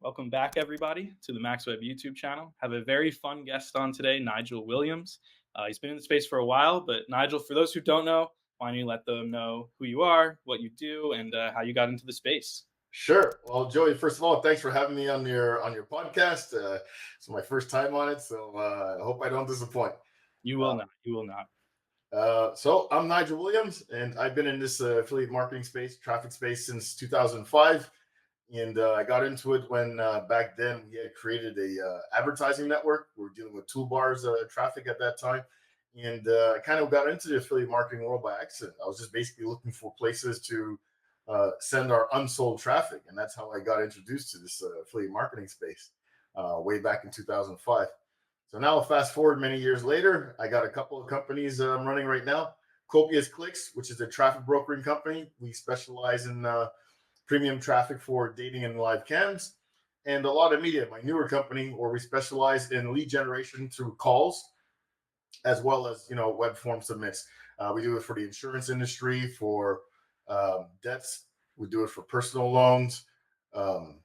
Welcome back, everybody, to the MaxWeb YouTube channel. Have a very fun guest on today, Nigel Williams. He's been in the space for a while, but Nigel, for those who don't know, why don't you let them know who you are, what you do, and how you got into the space? Sure. Well, Joey, first of all, thanks for having me on your podcast. It's my first time on it, so I hope I don't disappoint. You will not. You will not. So I'm Nigel Williams, and I've been in this affiliate marketing space, traffic space, since 2005. And I got into it when back then we had created a advertising network. We were dealing with toolbars traffic at that time, and I kind of got into the affiliate marketing world by accident. I was just basically looking for places to send our unsold traffic, and that's how I got introduced to this affiliate marketing space way back in 2005. So now, fast forward many years later, I got a couple of companies I'm running right now. Copious Clicks, which is a traffic brokering company. We specialize in premium traffic for dating and live cams. And a lot of media, my newer company, where we specialize in lead generation through calls, as well as web form submits. We do it for the insurance industry, for debts. We do it for personal loans, um,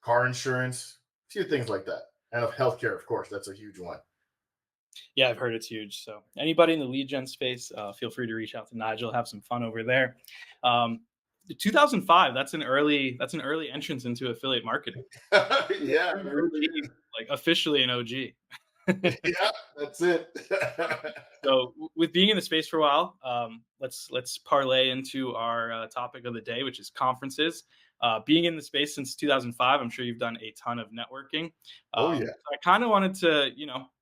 car insurance, a few things like that, and of healthcare, of course. That's a huge one. Yeah, I've heard it's huge. So anybody in the lead gen space, feel free to reach out to Nigel. Have some fun over there. Um, 2005. That's an early entrance into affiliate marketing. Yeah, You're an OG, like officially an OG. yeah, that's it. So, with being in the space for a while, let's parlay into our topic of the day, which is conferences. Being in the space since 2005, I'm sure you've done a ton of networking. Oh yeah. I kind of wanted to,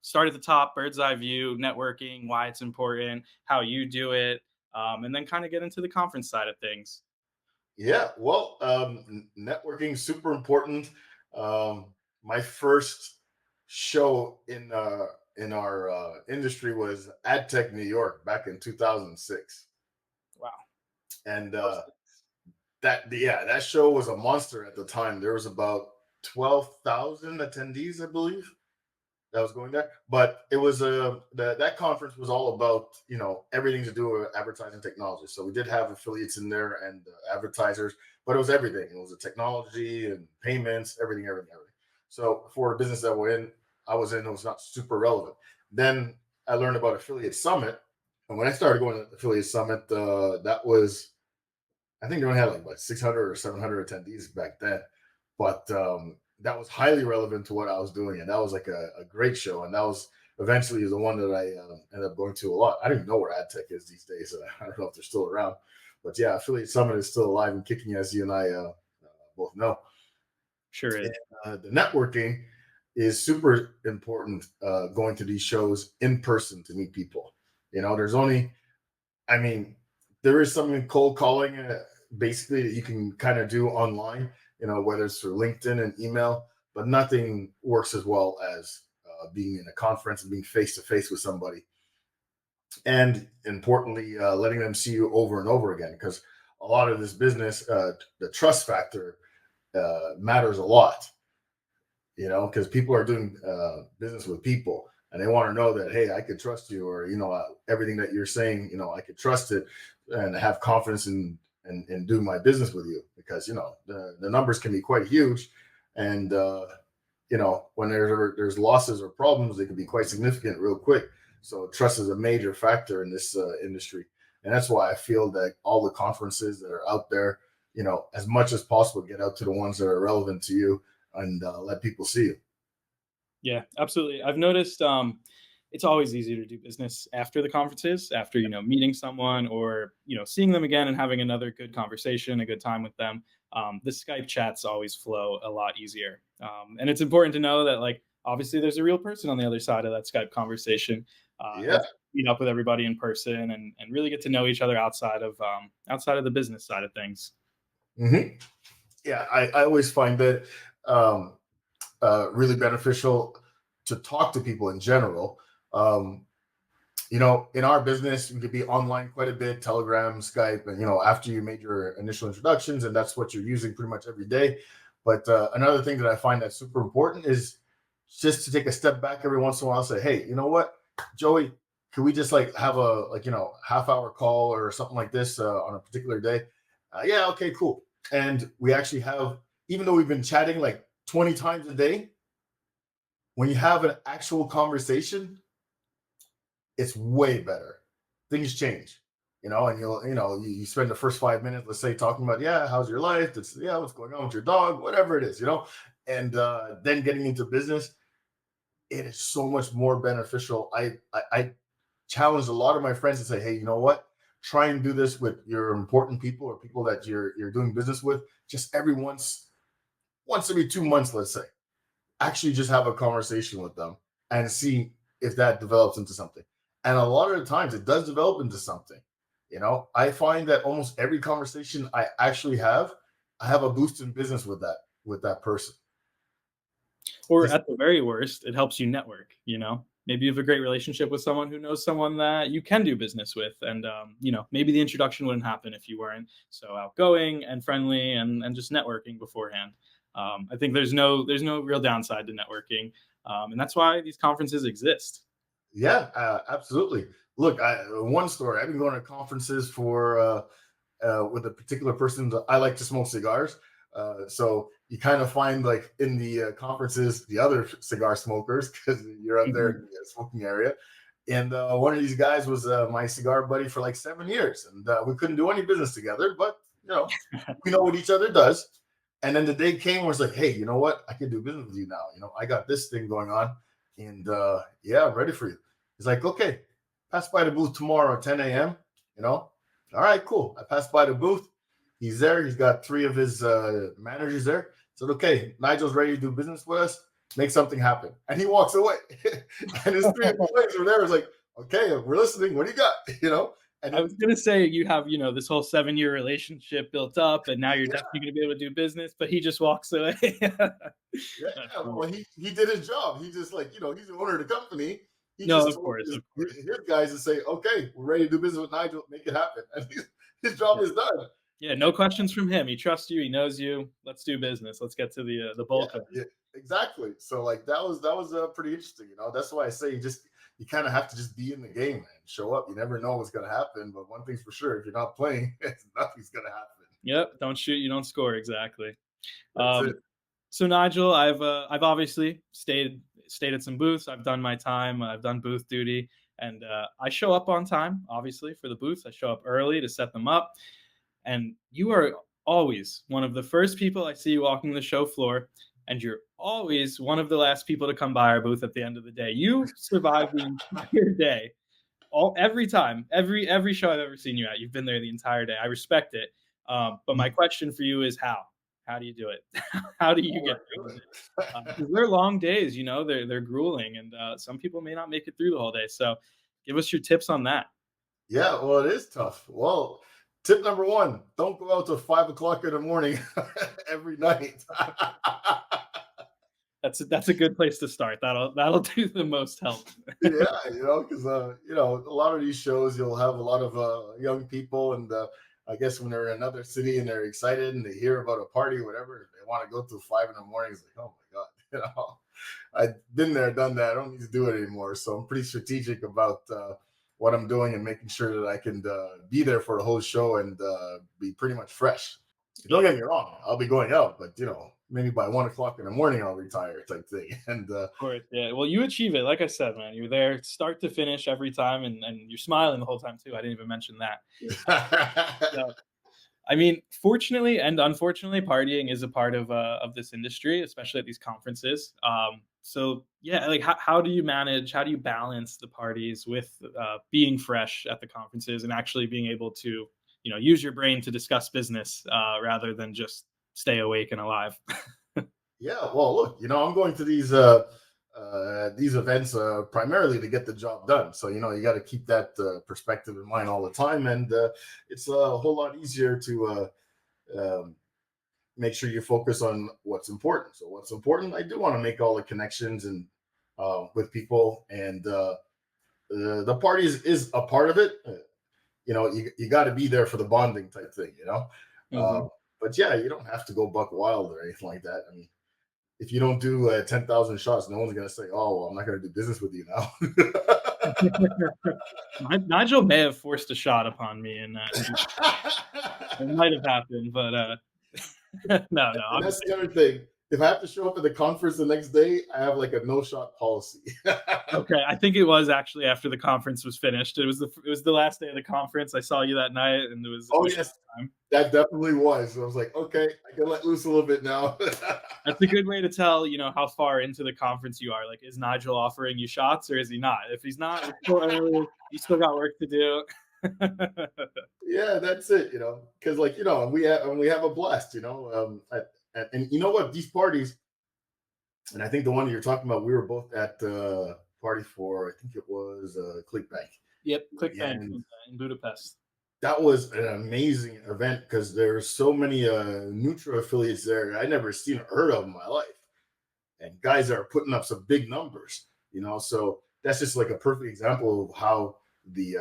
start at the top, bird's eye view, networking, why it's important, how you do it, and then kind of get into the conference side of things. Yeah, well, networking super important. My first show in our industry was AdTech New York back in 2006, Wow. and that show was a monster at the time. There was about 12,000 attendees, I believe, that was going there. But it was that conference was all about everything to do with advertising technology. So we did have affiliates in there and advertisers, but it was everything. It was the technology and payments, everything. So for the business that I was in, it was not super relevant. Then I learned about Affiliate Summit, and when I started going to Affiliate Summit, that was, I think they only had like what, 600 or 700 attendees back then, but that was highly relevant to what I was doing, and that was like a great show. And that was eventually the one that I ended up going to a lot. I don't even know where AdTech is these days. I don't know if they're still around, but yeah, Affiliate Summit is still alive and kicking, as you and I both know. Sure And, is. the networking is super important. Going to these shows in person to meet people. There's only, I mean, there is something cold calling, basically, that you can kind of do online, whether it's through LinkedIn and email, but nothing works as well as being in a conference and being face to face with somebody. And importantly, letting them see you over and over again, because a lot of this business, the trust factor matters a lot, because people are doing business with people, and they want to know that, hey, I could trust you, or everything that you're saying, I could trust it and have confidence in doing my business with you, because the numbers can be quite huge, and when there's losses or problems, they can be quite significant real quick. So trust is a major factor in this industry, and that's why I feel that all the conferences that are out there, as much as possible, get out to the ones that are relevant to you, and let people see you. Yeah, absolutely. I've noticed it's always easier to do business after the conferences, after meeting someone or seeing them again and having another good conversation, a good time with them. The Skype chats always flow a lot easier, and it's important to know that obviously there's a real person on the other side of that Skype conversation. Yeah. Let's meet up with everybody in person and really get to know each other outside of the business side of things. Hmm. Yeah, I always find that um, really beneficial to talk to people in general. Um, in our business, you could be online quite a bit, Telegram, Skype, and after you made your initial introductions, and that's what you're using pretty much every day. But another thing that I find that's super important is just to take a step back every once in a while and say, hey, you know what, Joey, can we just like have a half-hour call or something like this on a particular day? Yeah, okay, cool. And we actually have, even though we've been chatting like 20 times a day, when you have an actual conversation, it's way better. Things change, and you spend the first 5 minutes, let's say, talking about, yeah, how's your life? It's, yeah, what's going on with your dog, whatever it is, and then getting into business, it is so much more beneficial. I challenge a lot of my friends to say, hey, you know what? Try and do this with your important people or people that you're doing business with, just once every 2 months, let's say. Actually just have a conversation with them and see if that develops into something. And a lot of the times it does develop into something. I find that almost every conversation I actually have, I have a boost in business with that person. Or Just at the very worst, it helps you network, Maybe you have a great relationship with someone who knows someone that you can do business with. And, maybe the introduction wouldn't happen if you weren't so outgoing and friendly and just networking beforehand. I think there's no real downside to networking. And that's why these conferences exist. yeah, absolutely. Look, one story. I've been going to conferences for with a particular person. I like to smoke cigars. So you kind of find, like, in the conferences, the other cigar smokers, because you're up there in Mhm. the smoking area. And one of these guys was my cigar buddy for like 7 years, and we couldn't do any business together, but we know what each other does. And then the day came where it's like, hey, you know what? I can do business with you now. I got this thing going on, and yeah, I'm ready for you. He's like, okay, pass by the booth tomorrow at 10 a.m. All right, cool. I passed by the booth. He's there. He's got three of his managers there. Said, okay, Nigel's ready to do business with us. Make something happen. And he walks away. And his three employees were there. Was like, okay, we're listening. What do you got? And I was then, gonna say you have, this whole 7-year relationship built up, and now you're yeah, definitely gonna be able to do business, but he just walks away. yeah. That's funny. Well, he did his job. He just, like, he's the owner of the company. He No, just of told course, of course. his guys to say, okay, we're ready to do business with Nigel. Make it happen. And his job Yeah. is done. Yeah, no questions from him. He trusts you, he knows you. Let's do business. Let's get to the Yeah, bulk of it. yeah, exactly. So, like, that was pretty interesting. That's why I say you kind of have to just be in the game, man. Show up. You never know what's gonna happen, but one thing's for sure: if you're not playing, nothing's gonna happen. Yep, don't shoot, you don't score, exactly. That's it. Um, so Nigel, I've obviously stayed at some booths. I've done my time. I've done booth duty, and I show up on time. Obviously, for the booths, I show up early to set them up. And you are always one of the first people I see walking the show floor, and you're always one of the last people to come by our booth at the end of the day. You survive the entire day, every time, every show I've ever seen you at. You've been there the entire day. I respect it. But my question for you is how? How do you do it? How do you Oh, get I through do it? it. Because they're long days, they're grueling, and some people may not make it through the whole day. So, give us your tips on that. Yeah, well, it is tough. Well, tip number one: don't go out till 5 o'clock in the morning every night. That's a good place to start. That'll do the most help. Yeah, because a lot of these shows, you'll have a lot of young people, and I guess when they're in another city and they're excited and they hear about a party or whatever, they want to go till 5 in the morning. It's like, oh my god, I've been there, done that. I don't need to do it anymore. So I'm pretty strategic about what I'm doing and making sure that I can be there for the whole show and be pretty much fresh. Don't Yeah, get me wrong, I'll be going out, but maybe by 1 o'clock in the morning I'll retire, type thing. And of course. Yeah. Well, you achieve it. Like I said, man, you're there start to finish every time, and you're smiling the whole time too. I didn't even mention that. So, I mean, fortunately and unfortunately, partying is a part of this industry, especially at these conferences. So yeah, like how do you manage? How do you balance the parties with being fresh at the conferences and actually being able to, use your brain to discuss business rather than just stay awake and alive? Yeah, well, look, I'm going to these events primarily to get the job done. So you got to keep that perspective in mind all the time, and it's a whole lot easier to make sure you focus on what's important. So what's important, I do want to make all the connections and with people, and the party is a part of it. You got to be there for the bonding type thing. Mhm. But yeah, you don't have to go buck wild or anything like that. I mean, if you don't do 10,000 shots, no one's going to say, oh, well, I'm not going to do business with you now. Nigel may have forced a shot upon me, and it might have happened, but no, no, And I'm that's the other thing. if I have to show up at the conference the next day, I have like a no shot policy. Okay, I think it was actually after the conference was finished. It was the last day of the conference. I saw you that night, and it Oh was yes, time. that definitely was. So I was like, okay, I can let loose a little bit now. That's a good way to tell, how far into the conference you are. Like, is Nigel offering you shots or is he not? If he's not, it's still early. You still got work to do. Yeah, that's it. Because like we have a blast. And you know what? These parties, and I think the one that you're talking about, we were both at the party for. I think it was ClickBank, Yep, ClickBank and in Budapest. that was an amazing event because there's so many Nutra affiliates there I never seen or heard of in my life, and guys are putting up some big numbers. So that's just like a perfect example of how the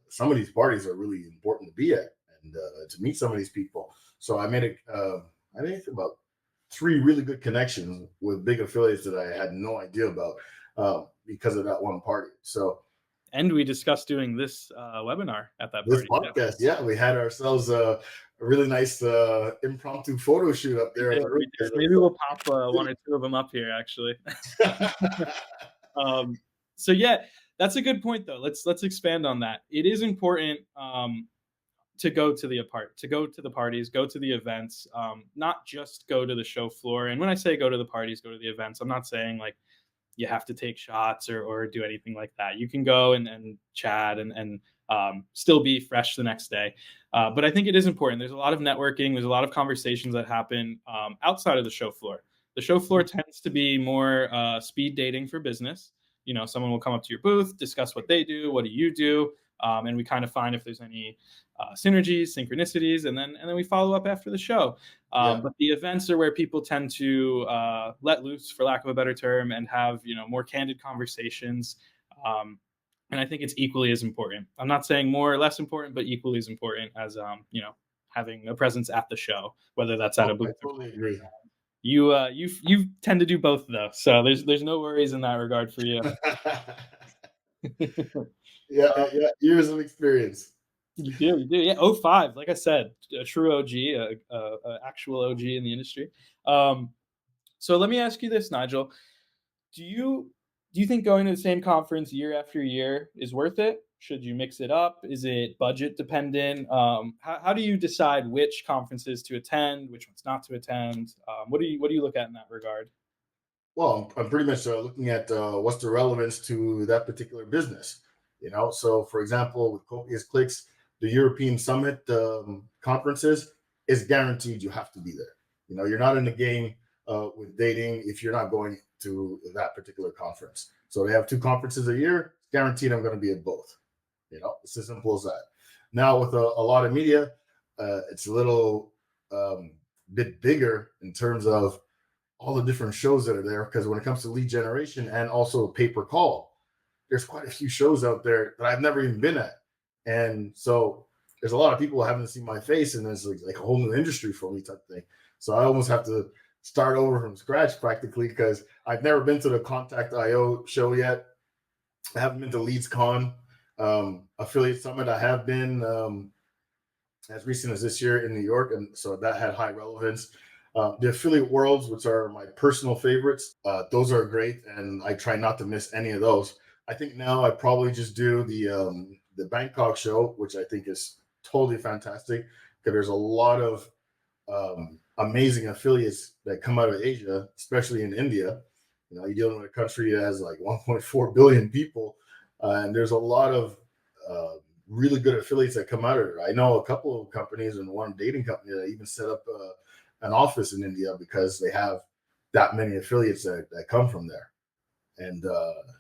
some of these parties are really important to be at and to meet some of these people. So I made about three really good connections with big affiliates that I had no idea about because of that one party. So And we discussed doing this webinar at that this party. Yeah. podcast, yeah, we had ourselves a really nice impromptu photo shoot up We there. did, we did. Maybe we'll pop one or two of them up here, actually. Um, so yeah, that's a good point, though. Let's expand on that. It is important to go to to go to the parties, go to the events, not just go to the show floor. And when I say go to the parties, go to the events, I'm not saying like you have to take shots or do anything like that. You can go and chat and still be fresh the next day. But I think it is important. There's a lot of networking. There's a lot of conversations that happen outside of the show floor. The show floor tends to be more speed dating for business. Someone will come up to your booth, discuss what they do, what do you do, and we kind of find if there's any synergies, synchronicities, and then we follow up after the show. Yeah. But the events are where people tend to let loose, for lack of a better term, and have more candid conversations. And I think it's equally as important. I'm not saying more or less important, but equally as important as having a presence at the show, whether that's at Oh, a I booth. totally agree. You tend to do both though, so there's no worries in that regard for you. Yeah, yeah, years of experience. You do, yeah. Oh, 05, like I said, a true OG, a actual OG in the industry. So let me ask you this, Nigel: Do you think going to the same conference year after year is worth it? Should you mix it up? Is it budget dependent? How do you decide which conferences to attend, which ones not to attend? What do you look at in that regard? Well, I'm pretty much looking at what's the relevance to that particular business. So for example, with Copious Clicks, the European Summit conferences is guaranteed you have to be there. You're not in the game with dating if you're not going to that particular conference. So they have two conferences a year. It's guaranteed I'm going to be at both. It's as simple as that. Now with a lot of media, it's a little bit bigger in terms of all the different shows that are there, because when it comes to lead generation and also pay per call, there's quite a few shows out there that I've never even been at. And so there's a lot of people who haven't seen my face, and there's like a whole new industry for me type thing. So I almost have to start over from scratch practically, because I've never been to the Contact IO show yet. I haven't been to Leads Con, Affiliate Summit. I have been as recent as this year in New York, and so that had high relevance. The affiliate worlds, which are my personal favorites, those are great, and I try not to miss any of those. I think now I probably just do the Bangkok show, which I think is totally fantastic, because there's a lot of amazing affiliates that come out of Asia, especially in India. You're dealing with a country that has like 1.4 billion people, and there's a lot of really good affiliates that come out of it. I know a couple of companies and one dating company that even set up an office in India because they have that many affiliates that come from there. And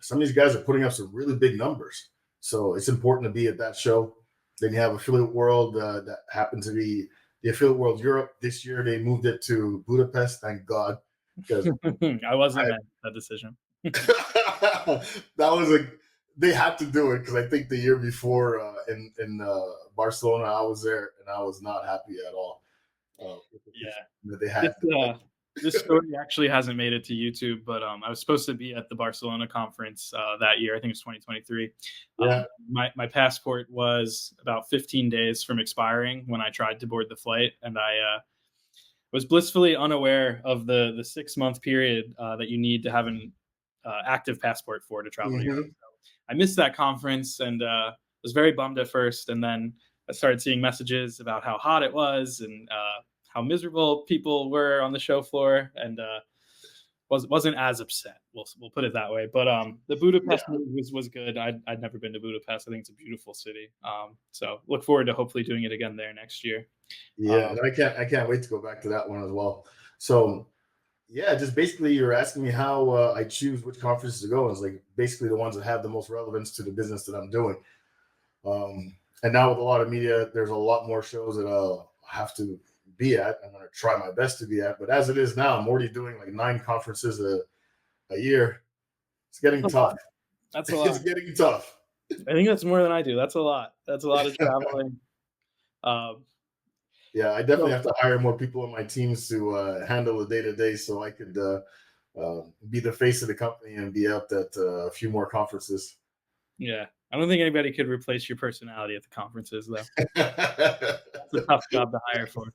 some of these guys are putting up some really big numbers. So it's important to be at that show. Then you have Affiliate World that happened to be the Affiliate World Europe. This year they moved it to Budapest, thank God, because I wasn't mad at that decision. that was they had to do it, because I think the year before in Barcelona I was there and I was not happy at all. Yeah. That they This, had. this story actually hasn't made it to YouTube, but I was supposed to be at the Barcelona conference that year. I think it was 2023. Yeah. My passport was about 15 days from expiring when I tried to board the flight, and was blissfully unaware of the 6 month period that you need to have an active passport for to travel to Europe. Hmm. I missed that conference and was very bummed at first, and then I started seeing messages about how hot it was and how miserable people were on the show floor, and wasn't as upset. We'll put it that way. But the Yeah, Budapest move was good. I'd never been to Budapest. I think it's a beautiful city. So look forward to hopefully doing it again there next year. yeah, Um, and I can't wait to go back to that one as well. So yeah, just basically you're asking me how I choose which conferences to go. And it's like basically the ones that have the most relevance to the business that I'm doing. Um, and now with a lot of media, there's a lot more shows that I'll have to be at. I'm going to try my best to be at. But as it is now, I'm already doing like 9 conferences a year. It's getting that's a lot. tough. That's a It's lot. getting tough. I think that's more than I do. That's a lot. That's a lot of traveling. Um, Yeah, I definitely so have to hire more people on my teams to handle the day to day, so I could be the face of the company and be out at a few more conferences. yeah, I don't think anybody could replace your personality at the conferences, though. It's a tough job to hire for.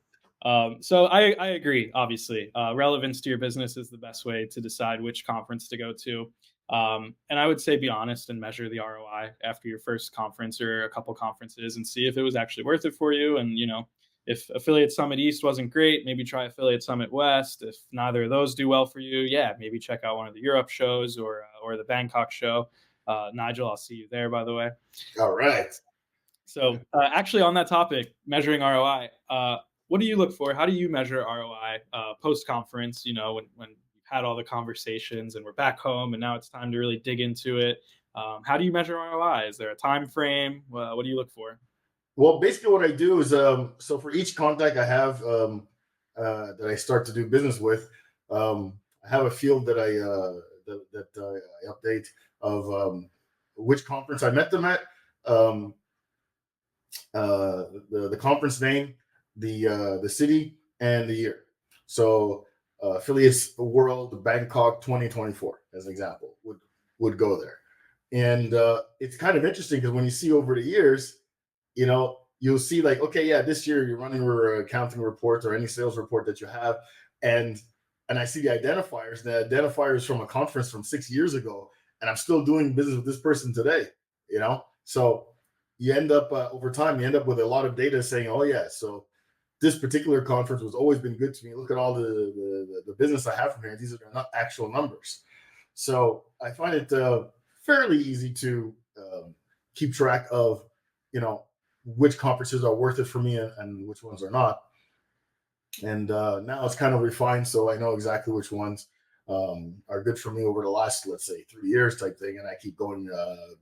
So I agree. Obviously, relevance to your business is the best way to decide which conference to go to. And I would say be honest and measure the ROI after your first conference or a couple conferences, and see if it was actually worth it for you. And if Affiliate Summit East wasn't great, maybe try Affiliate Summit West. If neither of those do well for you, yeah, maybe check out one of the Europe shows or the Bangkok show. Nigel, I'll see you there, by the way. All right. So, actually, on that topic, measuring ROI, what do you look for? How do you measure ROI post conference? When you've had all the conversations and we're back home, and now it's time to really dig into it. How do you measure ROI? Is there a time frame? What do you look for? Well, basically, what I do is so for each contact I have that I start to do business with, I have a field that I update of which conference I met them at, um, the conference name, the city, and the year. So affiliates World Bangkok 2024, as an example, would go there, and it's kind of interesting because when you see over the years, you'll see like, okay, yeah, this year you're running your accounting reports or any sales report that you have, and I see the identifiers from a conference from 6 years ago, and I'm still doing business with this person today. So you end up over time, you end up with a lot of data saying, oh yeah, so this particular conference was always been good to me. Look at all the business I have from here. These are not actual numbers. So I find it fairly easy to keep track of, you know, which conferences are worth it for me and which ones are not. And now it's kind of refined, so I know exactly which ones are good for me over the last, let's say, 3 years type thing, and I keep going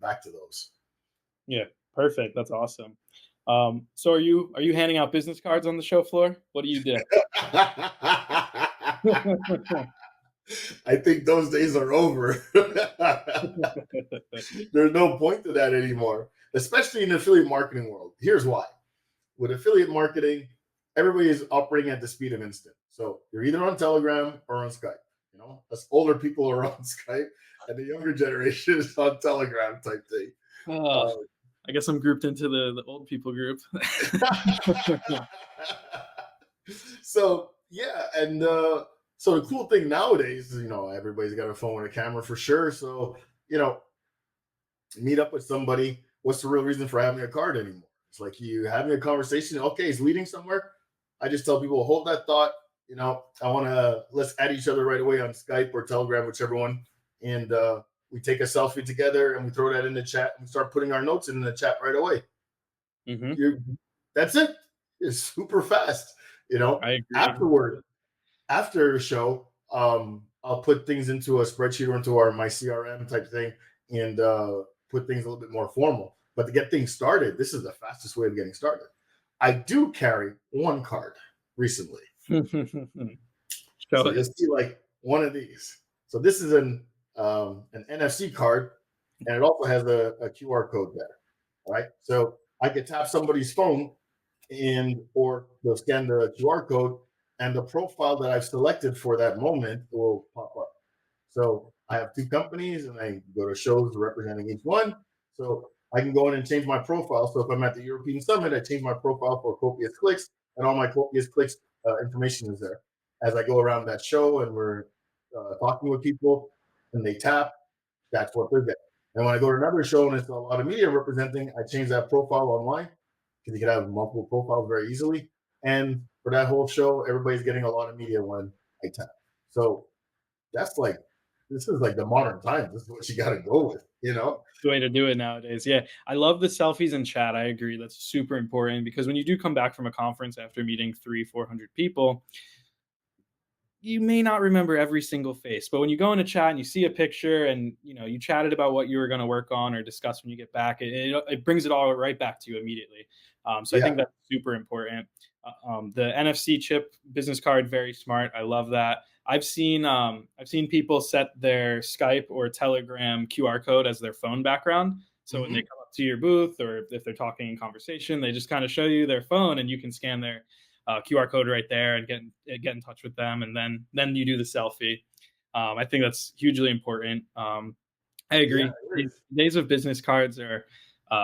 back to those. Yeah, perfect. That's awesome. So are you handing out business cards on the show floor? What do you do? I think those days are over. There's no point to that anymore, especially in the affiliate marketing world. Here's why. With affiliate marketing, everybody is operating at the speed of instant. So you're either on Telegram or on Skype. Us older people are on Skype, and the younger generation is on Telegram type thing. Uh, I guess I'm grouped into the old people group. So yeah, and so the cool thing nowadays is everybody's got a phone with a camera for sure. So you know meet up with somebody. What's the real reason for having a card anymore? It's like you having a conversation. Okay, he's leading somewhere. I just tell people hold that thought. I want to let's add each other right away on Skype or Telegram, whichever one, and we take a selfie together and we throw that in the chat and we start putting our notes in the chat right away. Hmm. You That's it. It's super fast. I agree. Afterward, after the show, I'll put things into a spreadsheet or into my CRM type thing and put things a little bit more formal. But to get things started, this is the fastest way of getting started. I do carry one card recently. Show So it. you'll see like one of these. So this is an NFC card, and it also has a QR code there. All right. So I could tap somebody's phone or they'll scan the QR code and the profile that I've selected for that moment will pop up. So I have two companies and I go to shows representing each one. So I can go in and change my profile. So if I'm at the European Summit, I change my profile for Copious Clicks, and all my Copious Clicks information is there. as I go around that show and we're talking with people and they tap, that's what they're getting. And when I go to another show and it's a lot of media representing, I change that profile online because you can have multiple profiles very easily. And for that whole show, everybody's getting a lot of media when I tap. So that's like, this is like the modern times. This is what you got to go with, you know? The way to do it nowadays. Yeah. I love the selfies in chat. I agree. That's super important because when you do come back from a conference after meeting 400 people, you may not remember every single face, but when you go in a chat and you see a picture and you chatted about what you were going to work on or discuss when you get back, it brings it all right back to you immediately. So I Yeah. think that's super important. The NFC chip business card, very smart. I love that. I've seen people set their Skype or Telegram QR code as their phone background. So when they Mm-hmm. come up to your booth or if they're talking in conversation, they just kind of show you their phone and you can scan their QR code right there and get in touch with them, and then you do the selfie. I think that's hugely important. I Yeah, agree. it These is. days of business cards are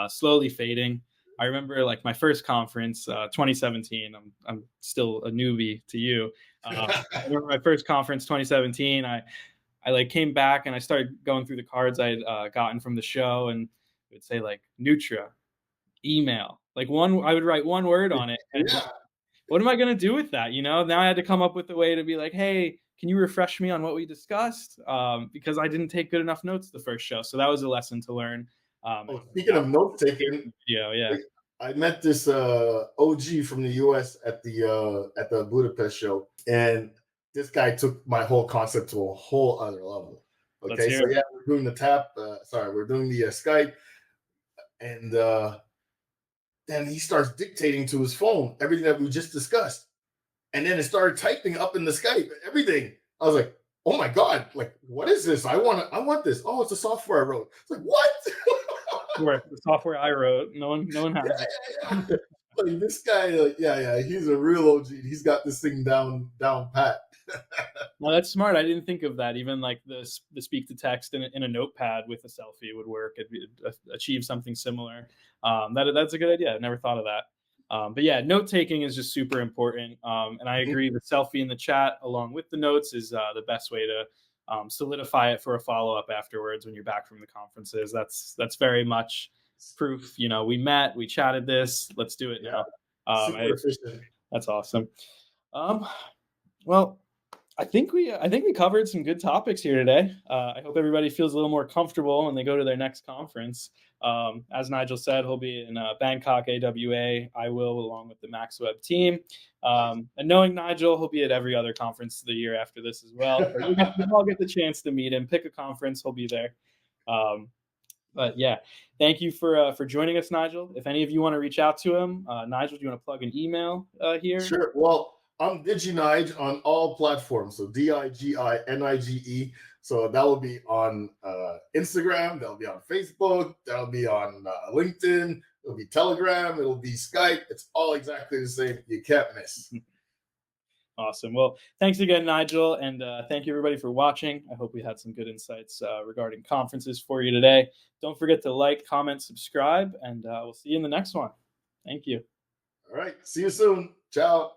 slowly fading. I remember like my first conference, 2017. I'm still a newbie to you. I remember my first conference, 2017. I like came back and I started going through the cards I had gotten from the show, and it would say like Nutra, email. Like one, I would write one word on it, and Yeah. what am I going to do with that? Now I had to come up with a way to be like, hey, can you refresh me on what we discussed? Because I didn't take good enough notes the first show. So that was a lesson to learn. Oh, speaking of note taking, Video, yeah. I met this OG from the US at the Budapest show, and this guy took my whole concept to a whole other level. Let's Okay, hear so it. yeah, we're doing the tap. Sorry, we're doing the Skype, and then he starts dictating to his phone everything that we just discussed, and then it started typing up in the Skype everything. I was like, oh my god, like what is this? I want this. Oh, it's a software I wrote. It's like what? The software I wrote. No one Yeah, has it. yeah, yeah. Like this guy, like, yeah, he's a real OG. He's got this thing down pat. Well, that's smart. I didn't think of that. Even like the speak to text in a notepad with a selfie would work. It'd achieve something similar. That's a good idea. I never thought of that. But yeah, note taking is just super important. And I agree. The selfie in the chat along with the notes is the best way to solidify it for a follow up afterwards when you're back from the conferences. That's very much proof. We met, we chatted this. Let's do it Yeah, now. super efficient. That's awesome. Um, well, I think we covered some good topics here today. I hope everybody feels a little more comfortable when they go to their next conference. As Nigel said, he'll be in Bangkok AWA. I will, along with the MaxWeb team. And knowing Nigel, he'll be at every other conference the year after this as well. So we'll all get the chance to meet him. Pick a conference, he'll be there. But yeah, thank you for joining us, Nigel. If any of you want to reach out to him, Nigel, do you want to plug an email here? Sure. Well, I'm DigiNige on all platforms. So DigiNige. So that will be on Instagram. That'll be on Facebook. That'll be on LinkedIn. It'll be Telegram. It'll be Skype. It's all exactly the same. You can't miss. Awesome. Well, thanks again, Nigel. And thank you, everybody, for watching. I hope we had some good insights regarding conferences for you today. Don't forget to like, comment, subscribe, and we'll see you in the next one. Thank you. All right. See you soon. Ciao.